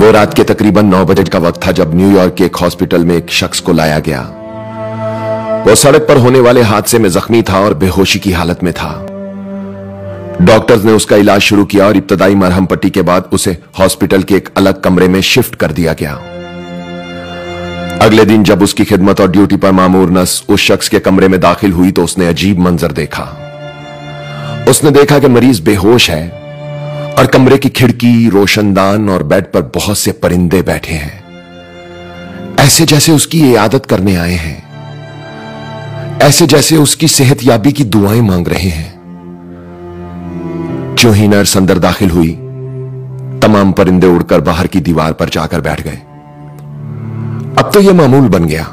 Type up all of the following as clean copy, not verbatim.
वो रात के तकरीबन 9 बजे का वक्त था जब न्यूयॉर्क के एक हॉस्पिटल में एक शख्स को लाया गया। वो सड़क पर होने वाले हादसे में जख्मी था और बेहोशी की हालत में था। डॉक्टर्स ने उसका इलाज शुरू किया और इब्तदाई मरहम पट्टी के बाद उसे हॉस्पिटल के एक अलग कमरे में शिफ्ट कर दिया गया। अगले दिन जब उसकी खिदमत और ड्यूटी पर मामूर नर्स उस शख्स के कमरे में दाखिल हुई तो उसने अजीब मंजर देखा। उसने देखा कि मरीज बेहोश है और कमरे की खिड़की, रोशनदान और बेड पर बहुत से परिंदे बैठे हैं, ऐसे जैसे उसकी इयादत करने आए हैं, ऐसे जैसे उसकी सेहतयाबी की दुआएं मांग रहे हैं। जो ही नर्स अंदर दाखिल हुई, तमाम परिंदे उड़कर बाहर की दीवार पर जाकर बैठ गए। अब तो यह मामूल बन गया।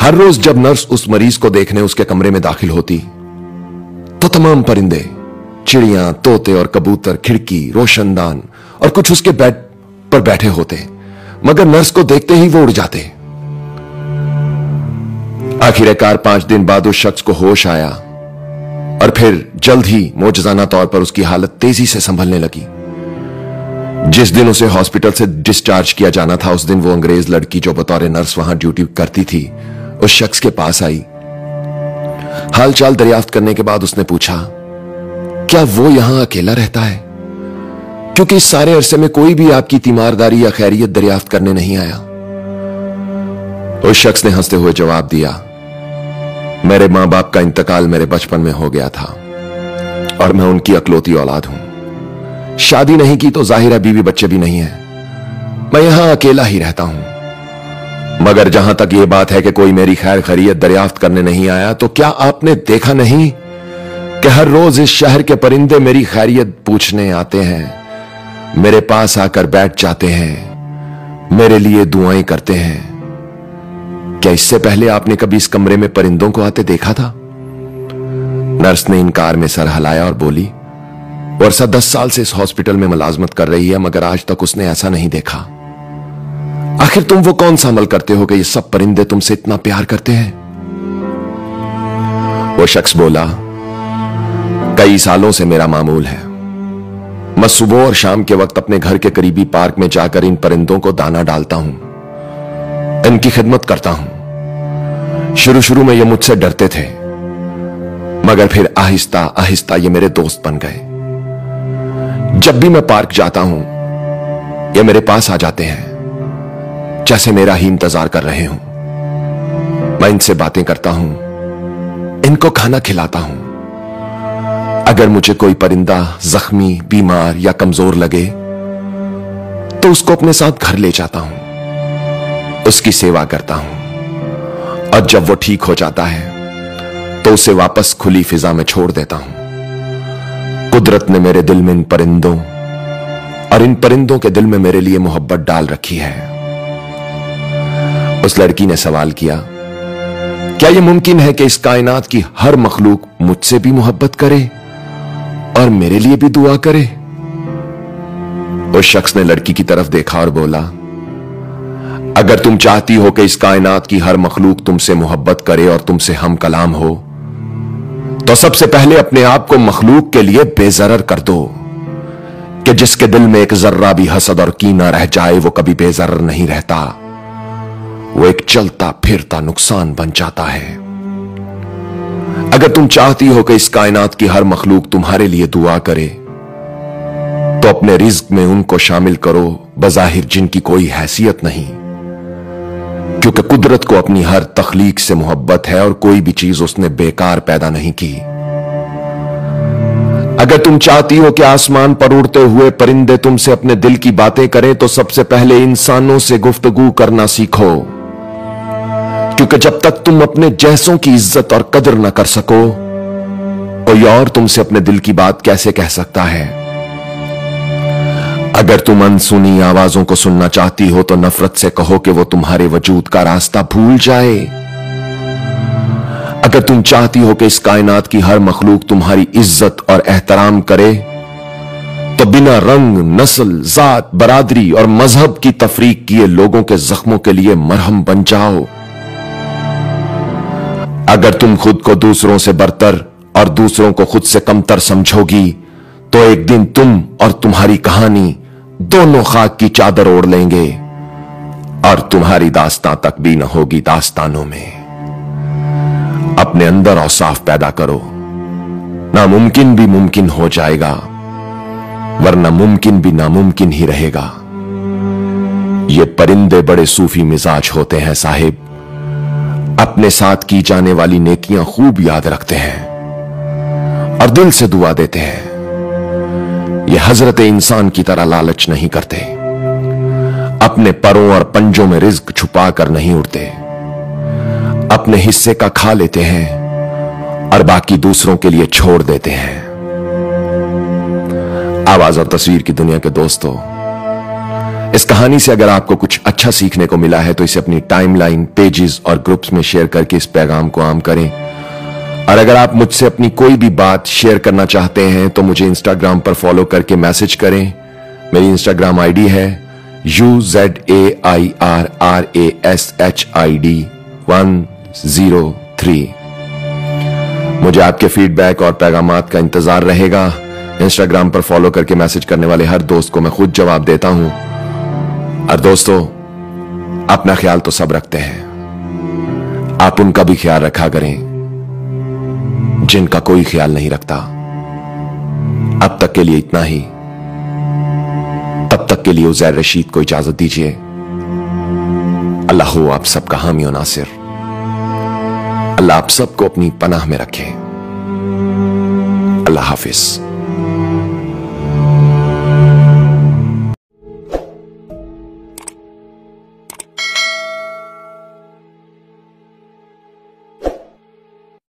हर रोज जब नर्स उस मरीज को देखने उसके कमरे में दाखिल होती तो तमाम परिंदे, चिड़ियां, तोते और कबूतर खिड़की, रोशनदान और कुछ उसके बेड पर बैठे होते, मगर नर्स को देखते ही वो उड़ जाते। आखिरकार 5 दिन बाद उस शख्स को होश आया और फिर जल्द ही मौजज़ाना तौर पर उसकी हालत तेजी से संभलने लगी। जिस दिन उसे हॉस्पिटल से डिस्चार्ज किया जाना था, उस दिन वो अंग्रेज लड़की जो बतौर नर्स वहां ड्यूटी करती थी, उस शख्स के पास आई। हालचाल दरियाफ्त करने के बाद उसने पूछा, क्या वो यहां अकेला रहता है? क्योंकि इस सारे अरसे में कोई भी आपकी तीमारदारी या खैरियत दरियाफ्त करने नहीं आया। उस शख्स ने हंसते हुए जवाब दिया, मेरे मां बाप का इंतकाल मेरे बचपन में हो गया था और मैं उनकी अकलौती औलाद हूं। शादी नहीं की तो जाहिर बीवी बच्चे भी नहीं है। मैं यहां अकेला ही रहता हूं। मगर जहां तक यह बात है कि कोई मेरी खैर खैरियत दरियाफ्त करने नहीं आया, तो क्या आपने देखा नहीं कि हर रोज इस शहर के परिंदे मेरी खैरियत पूछने आते हैं, मेरे पास आकर बैठ जाते हैं, मेरे लिए दुआएं करते हैं। क्या इससे पहले आपने कभी इस कमरे में परिंदों को आते देखा था? नर्स ने इनकार में सर हिलाया और बोली, वर्षा 10 साल से इस हॉस्पिटल में मुलाजमत कर रही है, मगर आज तक उसने ऐसा नहीं देखा। आखिर तुम वो कौन सा अमल करते हो कि ये सब परिंदे तुमसे इतना प्यार करते हैं? वो शख्स बोला, कई सालों से मेरा मामूल है। मैं सुबह और शाम के वक्त अपने घर के करीबी पार्क में जाकर इन परिंदों को दाना डालता हूं, इनकी खिदमत करता हूं। शुरू में ये मुझसे डरते थे, मगर फिर आहिस्ता आहिस्ता ये मेरे दोस्त बन गए। जब भी मैं पार्क जाता हूं, ये मेरे पास आ जाते हैं, जैसे मेरा ही इंतजार कर रहे हूं। मैं इनसे बातें करता हूं, इनको खाना खिलाता हूं। अगर मुझे कोई परिंदा जख्मी, बीमार या कमजोर लगे तो उसको अपने साथ घर ले जाता हूं, उसकी सेवा करता हूं और जब वो ठीक हो जाता है तो उसे वापस खुली फिजा में छोड़ देता हूं। कुदरत ने मेरे दिल में इन परिंदों और इन परिंदों के दिल में मेरे लिए मोहब्बत डाल रखी है। उस लड़की ने सवाल किया, क्या यह मुमकिन है कि इस कायनात की हर मखलूक मुझसे भी मोहब्बत करे और मेरे लिए भी दुआ करे? उस शख्स ने लड़की की तरफ देखा और बोला, अगर तुम चाहती हो कि इस कायनात की हर मखलूक तुमसे मोहब्बत करे और तुमसे हम कलाम हो, तो सबसे पहले अपने आप को मखलूक के लिए बेजरर कर दो कि जिसके दिल में एक जर्रा भी हसद और कीना रह जाए वो कभी बेजरर नहीं रहता, वो एक चलता फिरता नुकसान बन जाता है। अगर तुम चाहती हो कि इस कायनात की हर मखलूक तुम्हारे लिए दुआ करे, तो अपने रिज्क में उनको शामिल करो बजाहिर जिनकी कोई हैसियत नहीं, क्योंकि कुदरत को अपनी हर तख्लीक से मोहब्बत है और कोई भी चीज उसने बेकार पैदा नहीं की। अगर तुम चाहती हो कि आसमान पर उड़ते हुए परिंदे तुमसे अपने दिल की बातें करें, तो सबसे पहले इंसानों से गुफ्तगू करना सीखो, क्योंकि जब तक तुम अपने जैसों की इज्जत और कदर न कर सको, कोई और तुमसे अपने दिल की बात कैसे कह सकता है? अगर तुम अनसुनी आवाजों को सुनना चाहती हो तो नफरत से कहो कि वो तुम्हारे वजूद का रास्ता भूल जाए। अगर तुम चाहती हो कि इस कायनात की हर मखलूक तुम्हारी इज्जत और एहतराम करे, तो बिना रंग, नस्ल, जात, बरादरी और मजहब की तफरीक किए लोगों के जख्मों के लिए मरहम बन जाओ। अगर तुम खुद को दूसरों से बरतर और दूसरों को खुद से कमतर समझोगी, तो एक दिन तुम और तुम्हारी कहानी दोनों खाक की चादर ओढ़ लेंगे और तुम्हारी दास्तां तक भी न होगी दास्तानों में। अपने अंदर औसाफ पैदा करो, नामुमकिन भी मुमकिन हो जाएगा, वरना मुमकिन भी नामुमकिन ही रहेगा। ये परिंदे बड़े सूफी मिजाज होते हैं साहिब, अपने साथ की जाने वाली नेकियां खूब याद रखते हैं और दिल से दुआ देते हैं। ये हजरत इंसान की तरह लालच नहीं करते, अपने परों और पंजों में रिज्क छुपा कर नहीं उड़ते, अपने हिस्से का खा लेते हैं और बाकी दूसरों के लिए छोड़ देते हैं। आवाज और तस्वीर की दुनिया के दोस्तों, इस कहानी से अगर आपको कुछ अच्छा सीखने को मिला है तो इसे अपनी टाइमलाइन, पेजेस और ग्रुप्स में शेयर करके इस पैगाम को आम करें। और अगर आप मुझसे अपनी कोई भी बात शेयर करना चाहते हैं तो मुझे इंस्टाग्राम पर फॉलो करके मैसेज करें। मेरी इंस्टाग्राम आईडी है UZAIRASHID103। मुझे आपके फीडबैक और पैगामात का इंतजार रहेगा। इंस्टाग्राम पर फॉलो करके मैसेज करने वाले हर दोस्त को मैं खुद जवाब देता हूं। और दोस्तों, अपना ख्याल तो सब रखते हैं, आप उनका भी ख्याल रखा करें जिनका कोई ख्याल नहीं रखता। अब तक के लिए इतना ही। तब तक के लिए उज़ैर रशीद को इजाजत दीजिए। अल्लाह हो आप सबका हामी और नासिर। अल्लाह आप सबको अपनी पनाह में रखे। अल्लाह हाफिज।